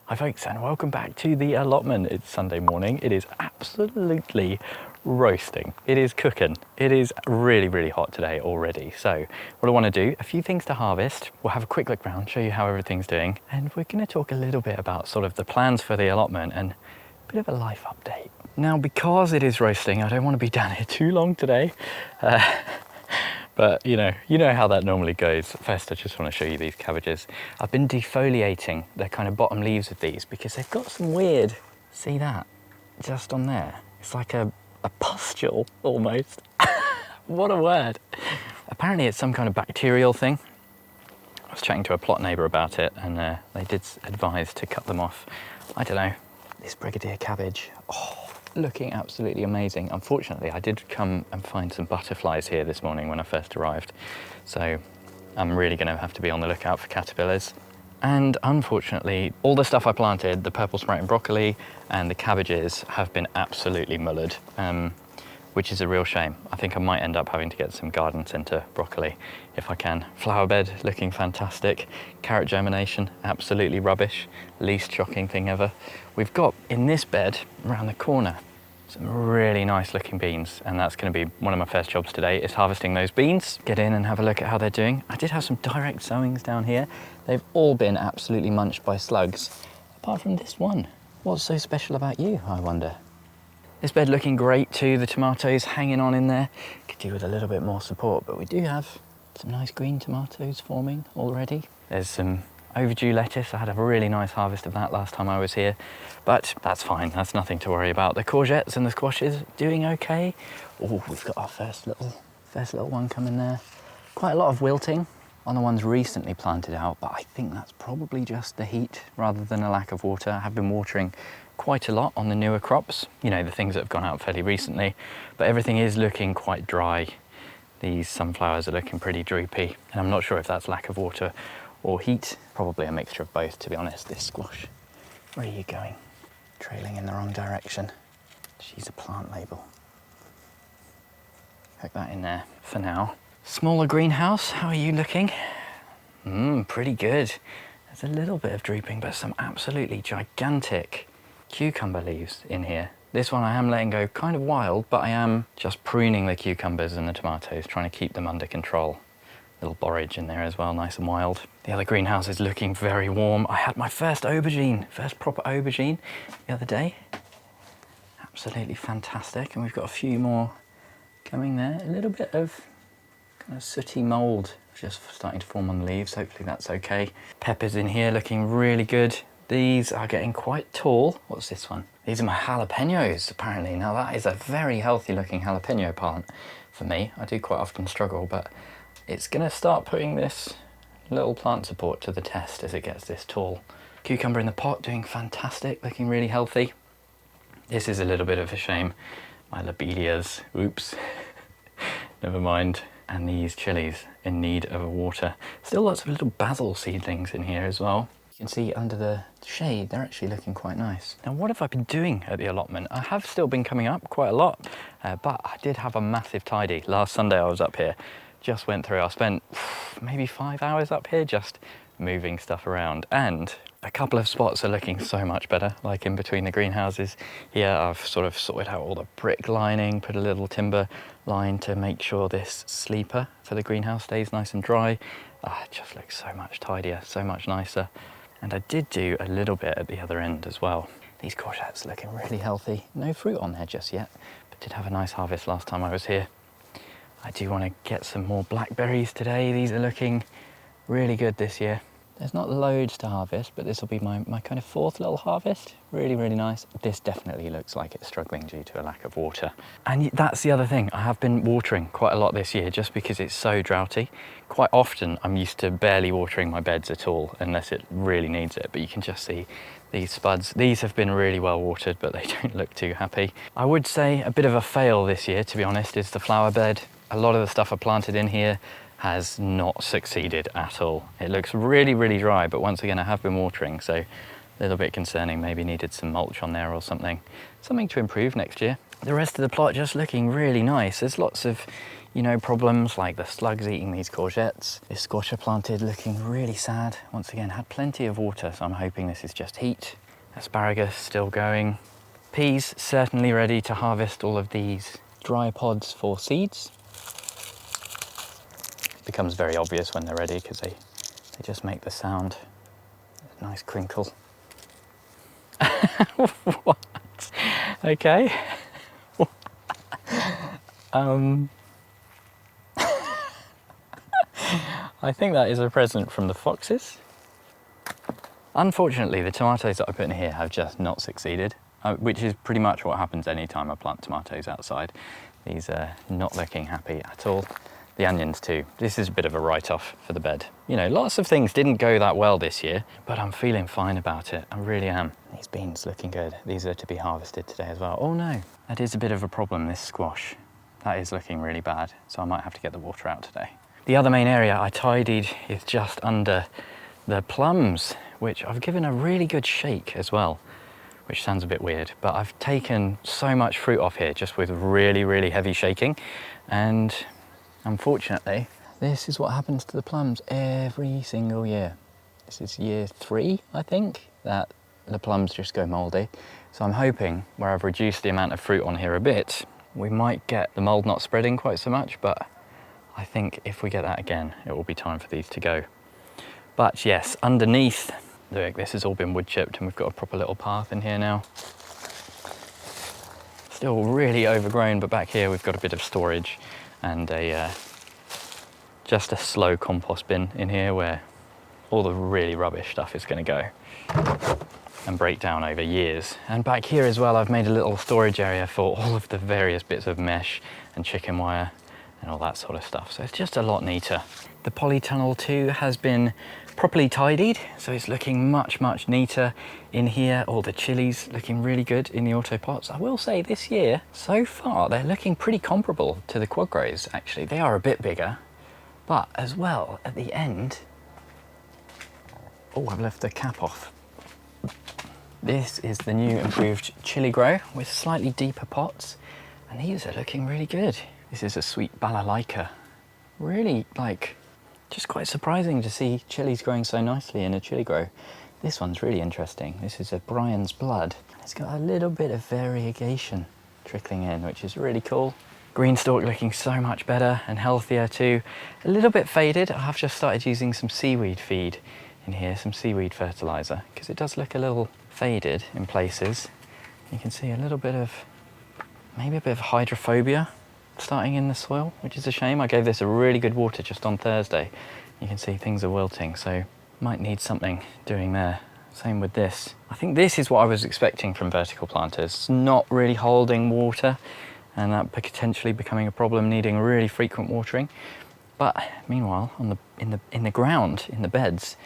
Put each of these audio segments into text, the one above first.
Hi folks, and welcome back to The Allotment. It's Sunday morning. It is absolutely roasting. It is cooking. It is really, really hot today already. So what I want to do, a few things to harvest. We'll have a quick look around, show you how everything's doing. And we're going to talk a little bit about sort of the plans for the allotment and a bit of a life update. Now, because it is roasting, I don't want to be down here too long today. But you know how that normally goes. First, I just want to show you these cabbages. I've been defoliating the kind of bottom leaves of these because they've got some weird, see that, just on there. It's like a pustule almost. What a word. Apparently it's some kind of bacterial thing. I was chatting to a plot neighbour about it and they did advise to cut them off. I don't know, this brigadier cabbage, looking absolutely amazing. Unfortunately, I did come and find some butterflies here this morning when I first arrived. So I'm really gonna have to be on the lookout for caterpillars. And unfortunately, all the stuff I planted, the purple sprouting broccoli and the cabbages have been absolutely mullered, which is a real shame. I think I might end up having to get some garden centre broccoli if I can. Flower bed looking fantastic. Carrot germination, absolutely rubbish. Least shocking thing ever. We've got in this bed around the corner some really nice looking beans, and that's going to be one of my first jobs today is harvesting those beans. Get in and have a look at how they're doing. I did have some direct sowings down here. They've all been absolutely munched by slugs, apart from this one. What's so special about you, I wonder? This bed looking great too, the tomatoes hanging on in there. Could do with a little bit more support, but we do have some nice green tomatoes forming already. There's some overdue lettuce. I had a really nice harvest of that last time I was here, but that's fine, that's nothing to worry about. The courgettes and the squashes doing okay. Oh, we've got our first little one coming there. Quite a lot of wilting on the ones recently planted out, but I think that's probably just the heat rather than a lack of water. I have been watering quite a lot on the newer crops, you know, the things that have gone out fairly recently, but everything is looking quite dry. These sunflowers are looking pretty droopy, and I'm not sure if that's lack of water or heat. Probably a mixture of both, to be honest. This squash, where are you going? Trailing in the wrong direction. She's a plant label. Hook that in there for now. Smaller greenhouse, how are you looking? Pretty good. There's a little bit of drooping, but some absolutely gigantic cucumber leaves in here. This one I am letting go kind of wild, but I am just pruning the cucumbers and the tomatoes, trying to keep them under control. Little borage in there as well, nice and wild. The other greenhouse is looking very warm. I had my first proper aubergine the other day. Absolutely fantastic. And we've got a few more coming there. A little bit of kind of sooty mould just starting to form on the leaves. Hopefully that's okay. Peppers in here looking really good. These are getting quite tall. What's this one? These are my jalapenos, apparently. Now that is a very healthy looking jalapeno plant for me. I do quite often struggle, but it's gonna start putting this little plant support to the test as it gets this tall. Cucumber in the pot doing fantastic, looking really healthy. This is a little bit of a shame. My lobelias, oops, never mind. And these chilies in need of water. Still lots of little basil seedlings in here as well. You can see under the shade, they're actually looking quite nice. Now, what have I been doing at the allotment? I have still been coming up quite a lot, but I did have a massive tidy. Last Sunday I was up here, just went through. I spent maybe 5 hours up here just moving stuff around, and a couple of spots are looking so much better, like in between the greenhouses here. I've sort of sorted out all the brick lining, put a little timber line to make sure this sleeper for the greenhouse stays nice and dry. It just looks so much tidier, so much nicer. And I did do a little bit at the other end as well. These courgettes looking really healthy. No fruit on there just yet, but did have a nice harvest last time I was here. I do want to get some more blackberries today. These are looking really good this year. There's not loads to harvest, but this will be my kind of fourth little harvest. Really, really nice. This definitely looks like it's struggling due to a lack of water. And that's the other thing. I have been watering quite a lot this year just because it's so droughty. Quite often I'm used to barely watering my beds at all unless it really needs it, but you can just see these spuds. These have been really well watered, but they don't look too happy. I would say a bit of a fail this year, to be honest, is the flower bed. A lot of the stuff I planted in here has not succeeded at all. It looks really, really dry, but once again, I have been watering, so a little bit concerning. Maybe needed some mulch on there or something. Something to improve next year. The rest of the plot just looking really nice. There's lots of, problems like the slugs eating these courgettes. This squash I planted looking really sad. Once again, had plenty of water, so I'm hoping this is just heat. Asparagus still going. Peas certainly ready to harvest all of these dry pods for seeds. It becomes very obvious when they're ready because they just make the sound. A nice crinkle. What? Okay. I think that is a present from the foxes. Unfortunately, the tomatoes that I put in here have just not succeeded, which is pretty much what happens anytime I plant tomatoes outside. These are not looking happy at all. The onions too. This is a bit of a write-off for the bed. Lots of things didn't go that well this year, but I'm feeling fine about it. I really am. These beans looking good. These are to be harvested today as well. Oh no, that is a bit of a problem, this squash. That is looking really bad, so I might have to get the water out today. The other main area I tidied is just under the plums, which I've given a really good shake as well, which sounds a bit weird, but I've taken so much fruit off here just with really, really heavy shaking, and unfortunately, this is what happens to the plums every single year. This is year 3, I think, that the plums just go mouldy. So I'm hoping where I've reduced the amount of fruit on here a bit, we might get the mould not spreading quite so much, but I think if we get that again, it will be time for these to go. But yes, underneath, look, this has all been wood chipped and we've got a proper little path in here now. Still really overgrown, but back here we've got a bit of storage and just a slow compost bin in here where all the really rubbish stuff is going to go and break down over years. And back here as well, I've made a little storage area for all of the various bits of mesh and chicken wire and all that sort of stuff. So it's just a lot neater. The polytunnel too has been properly tidied, so it's looking much, much neater in here. All the chilies looking really good in the auto pots. I will say this year, so far, they're looking pretty comparable to the quad grows, actually. They are a bit bigger, but as well, at the end, oh, I've left the cap off. This is the new improved chili grow with slightly deeper pots, and these are looking really good. This is a sweet balalaika. Really, just quite surprising to see chilies growing so nicely in a chili grow. This one's really interesting. This is a Brian's Blood. It's got a little bit of variegation trickling in, which is really cool. Green stalk looking so much better and healthier too. A little bit faded. I have just started using some seaweed feed in here, some seaweed fertilizer, because it does look a little faded in places. You can see a little bit of, maybe a bit of hydrophobia starting in the soil, which is a shame. I gave this a really good water just on Thursday. You can see things are wilting, so might need something doing there. Same with this. I think this is what I was expecting from vertical planters. It's not really holding water, and that potentially becoming a problem, needing really frequent watering. But meanwhile, in the ground, in the beds,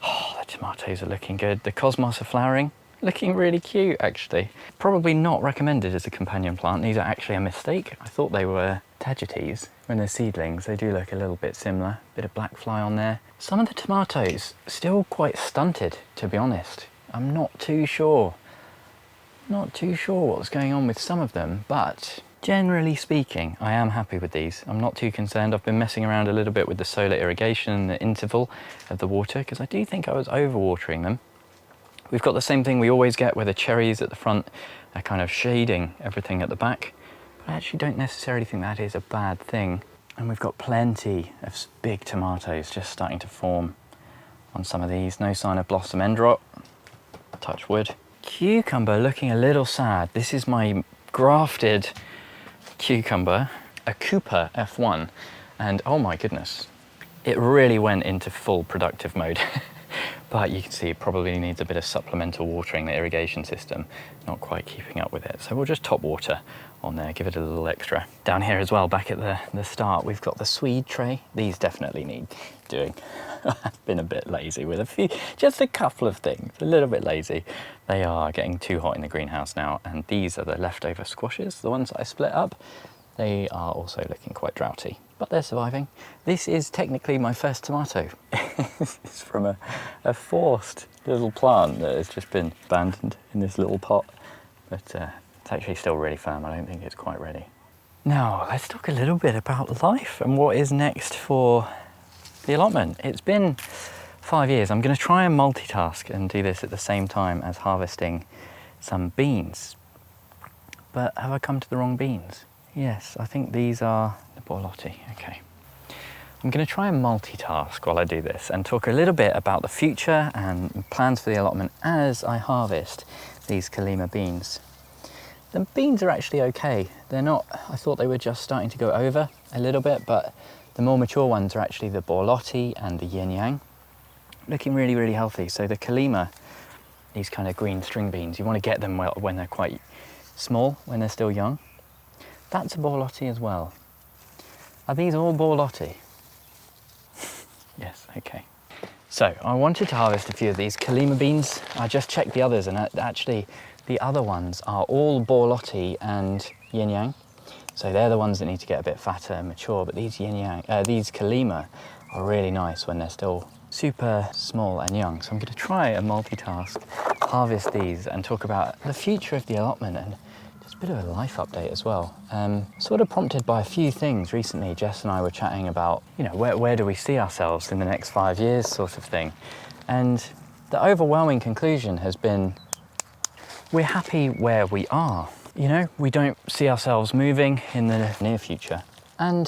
oh, the tomatoes are looking good. The cosmos are flowering, looking really cute actually. Probably not recommended as a companion plant. These are actually a mistake. I thought they were tagetes when they're seedlings. They do look a little bit similar. Bit of black fly on there. Some of the tomatoes still quite stunted, to be honest. I'm not too sure. Not too sure what's going on with some of them, but generally speaking, I am happy with these. I'm not too concerned. I've been messing around a little bit with the solar irrigation and the interval of the water, because I do think I was overwatering them. We've got the same thing we always get where the cherries at the front are kind of shading everything at the back. But I actually don't necessarily think that is a bad thing. And we've got plenty of big tomatoes just starting to form on some of these. No sign of blossom end rot. Touch wood. Cucumber looking a little sad. This is my grafted cucumber, a Cooper F1. And oh my goodness, it really went into full productive mode. But you can see it probably needs a bit of supplemental watering, the irrigation system, not quite keeping up with it. So we'll just top water on there, give it a little extra. Down here as well, back at the start, we've got the Swede tray. These definitely need doing. I've been a bit lazy with just a couple of things, a little bit lazy. They are getting too hot in the greenhouse now, and these are the leftover squashes, the ones that I split up. They are also looking quite droughty, but they're surviving. This is technically my first tomato. It's from a forced little plant that has just been abandoned in this little pot, but it's actually still really firm. I don't think it's quite ready. Now, let's talk a little bit about life and what is next for the allotment. It's been 5 years. I'm going to try and multitask and do this at the same time as harvesting some beans. But have I come to the wrong beans? Yes, I think these are the Borlotti. Okay. I'm going to try and multitask while I do this and talk a little bit about the future and plans for the allotment as I harvest these Colima beans. The beans are actually okay. They're not, I thought they were just starting to go over a little bit, but the more mature ones are actually the Borlotti and the Yin Yang. Looking really, really healthy. So the Colima, these kind of green string beans, you want to get them when they're quite small, when they're still young. That's a Borlotti as well. Are these all Borlotti? Yes, okay. So I wanted to harvest a few of these Colima beans. I just checked the others, and actually the other ones are all Borlotti and Yin Yang. So they're the ones that need to get a bit fatter and mature, but these these Colima are really nice when they're still super small and young. So I'm going to try and multitask, harvest these and talk about the future of the allotment and just a bit of a life update as well. Sort of prompted by a few things recently. Jess and I were chatting about, where do we see ourselves in the next 5 years sort of thing. And the overwhelming conclusion has been, we're happy where we are. We don't see ourselves moving in the near future. And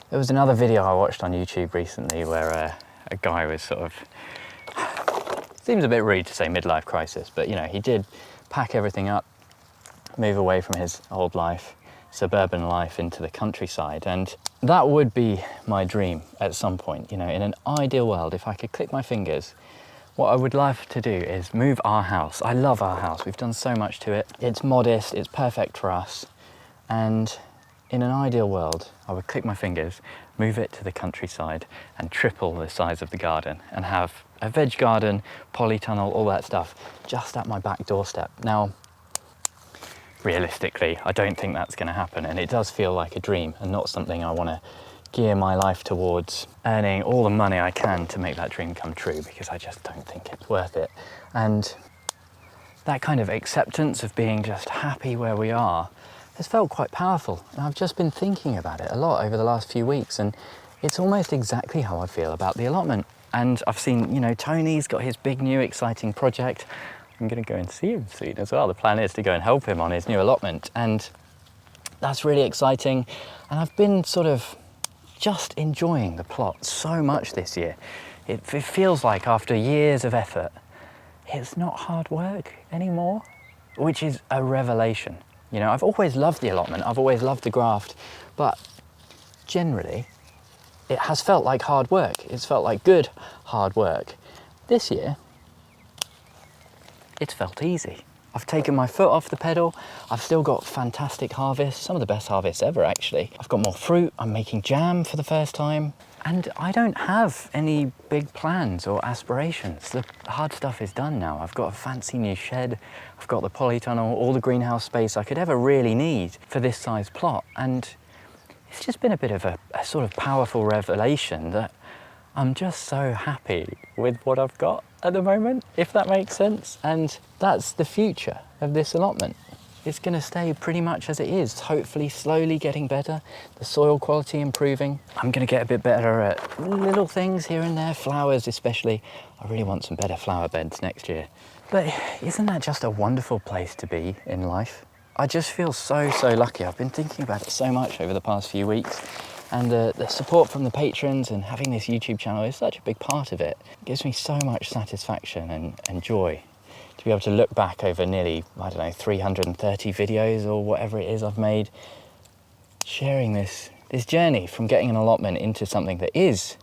there was another video I watched on YouTube recently where a guy was sort of, seems a bit rude to say midlife crisis, but he did pack everything up, move away from his old life, suburban life, into the countryside. And that would be my dream at some point. In an ideal world, if I could click my fingers, what I would love to do is move our house. I love our house. We've done so much to it. It's modest, it's perfect for us. And in an ideal world, I would click my fingers, move it to the countryside and triple the size of the garden and have a veg garden, polytunnel, all that stuff just at my back doorstep. Now, realistically, I don't think that's going to happen, and it does feel like a dream and not something I want to gear my life towards earning all the money I can to make that dream come true, because I just don't think it's worth it. And that kind of acceptance of being just happy where we are has felt quite powerful, and I've just been thinking about it a lot over the last few weeks, and it's almost exactly how I feel about the allotment. And I've seen, Tony's got his big new exciting project. I'm going to go and see him soon as well. The plan is to go and help him on his new allotment, and that's really exciting. And I've been sort of just enjoying the plot so much this year. It feels like after years of effort, it's not hard work anymore, which is a revelation. I've always loved the allotment, I've always loved the graft, but generally it has felt like hard work. It's felt like good hard work. This year, it's felt easy. I've taken my foot off the pedal. I've still got fantastic harvests, some of the best harvests ever actually. I've got more fruit, I'm making jam for the first time. And I don't have any big plans or aspirations. The hard stuff is done now. I've got a fancy new shed, I've got the polytunnel, all the greenhouse space I could ever really need for this size plot. And it's just been a bit of a sort of powerful revelation that I'm just so happy with what I've got at the moment, if that makes sense. And that's the future of this allotment. It's going to stay pretty much as it is, hopefully slowly getting better, the soil quality improving. I'm going to get a bit better at little things here and there, flowers especially. I really want some better flower beds next year. But isn't that just a wonderful place to be in life? I just feel so lucky. I've been thinking about it so much over the past few weeks. And the support from the patrons and having this YouTube channel is such a big part of it. It gives me so much satisfaction and joy to be able to look back over nearly, 330 videos or whatever it is I've made, sharing this journey from getting an allotment into something that is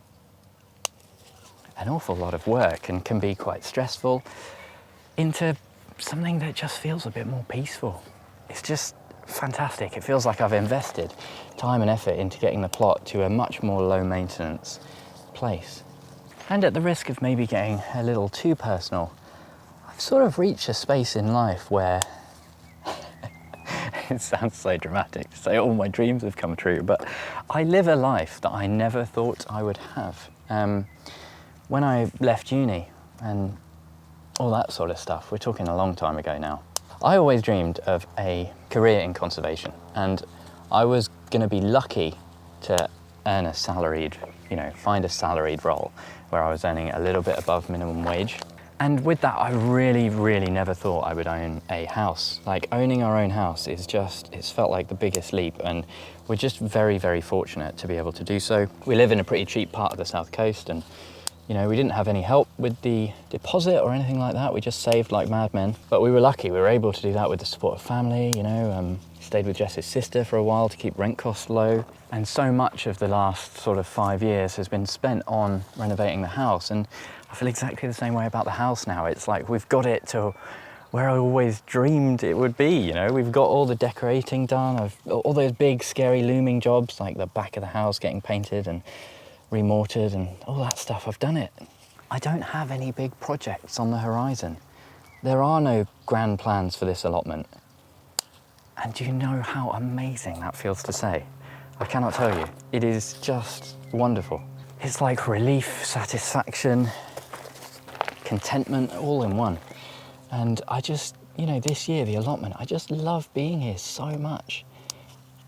an awful lot of work and can be quite stressful, into something that just feels a bit more peaceful. It's just fantastic. It feels like I've invested time and effort into getting the plot to a much more low maintenance place. And at the risk of maybe getting a little too personal, I've sort of reached a space in life where it sounds so dramatic to say all my dreams have come true, but I live a life that I never thought I would have. When I left uni and all that sort of stuff, we're talking a long time ago now, I always dreamed of a career in conservation, and I was going to be lucky to earn a salaried, find a salaried role where I was earning a little bit above minimum wage. And with that, I really, really never thought I would own a house. Like, owning our own house is just, it's felt like the biggest leap, and we're just very, very fortunate to be able to do so. We live in a pretty cheap part of the South Coast, and we didn't have any help with the deposit or anything like that. We just saved like madmen. But we were lucky. We were able to do that with the support of family, Stayed with Jess's sister for a while to keep rent costs low. And so much of the last sort of 5 years has been spent on renovating the house. And I feel exactly the same way about the house now. It's like we've got it to where I always dreamed it would be, We've got all the decorating done, all those big, scary, looming jobs, like the back of the house getting painted and remortared and all that stuff. I've done it. I don't have any big projects on the horizon. There are no grand plans for this allotment. And do you know how amazing that feels to say? I cannot tell you. It is just wonderful. It's like relief, satisfaction, contentment, all in one. And I just, this year, the allotment, I just love being here so much.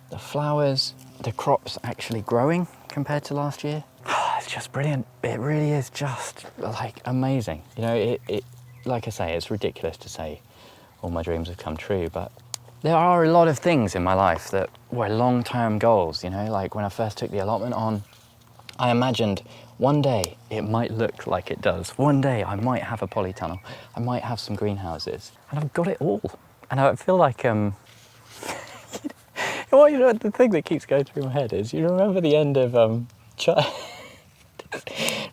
The flowers, the crops actually growing compared to last year. It's just brilliant. It really is just like amazing. It like I say, it's ridiculous to say all my dreams have come true, but there are a lot of things in my life that were long-term goals, like when I first took the allotment on, I imagined one day it might look like it does. One day I might have a polytunnel, I might have some greenhouses, and I've got it all. And I feel like, the thing that keeps going through my head is, you remember the end of,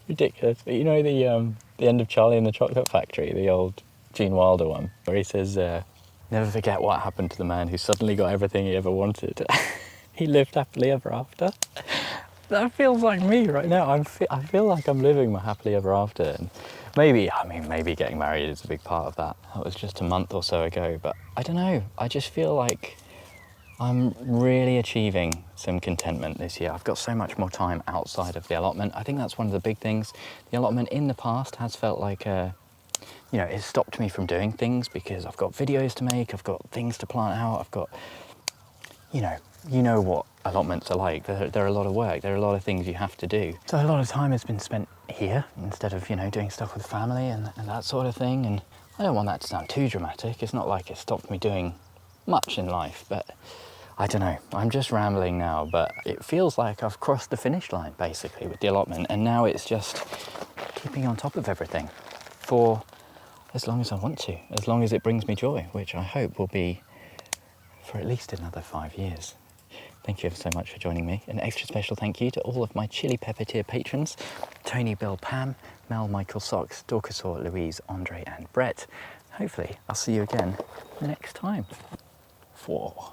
ridiculous, but the end of Charlie and the Chocolate Factory, the old Gene Wilder one, where he says, never forget what happened to the man who suddenly got everything he ever wanted. He lived happily ever after. That feels like me right now. I feel like I'm living my happily ever after. And maybe getting married is a big part of that. That was just a month or so ago, but I don't know. I just feel like I'm really achieving some contentment this year. I've got so much more time outside of the allotment. I think that's one of the big things. The allotment in the past has felt like it stopped me from doing things because I've got videos to make, I've got things to plant out, I've got, you know what allotments are like. They're a lot of work, there are a lot of things you have to do. So a lot of time has been spent here instead of, doing stuff with family and that sort of thing. And I don't want that to sound too dramatic. It's not like it stopped me doing much in life, but I don't know. I'm just rambling now, but it feels like I've crossed the finish line basically with the allotment, and now it's just keeping on top of everything for as long as I want to, as long as it brings me joy, which I hope will be for at least another 5 years. Thank you ever so much for joining me. An extra special thank you to all of my Chili Pepper tier patrons: Tony, Bill, Pam, Mel, Michael, Socks, Dorcasaur, Louise, Andre and Brett. Hopefully I'll see you again next time. 4.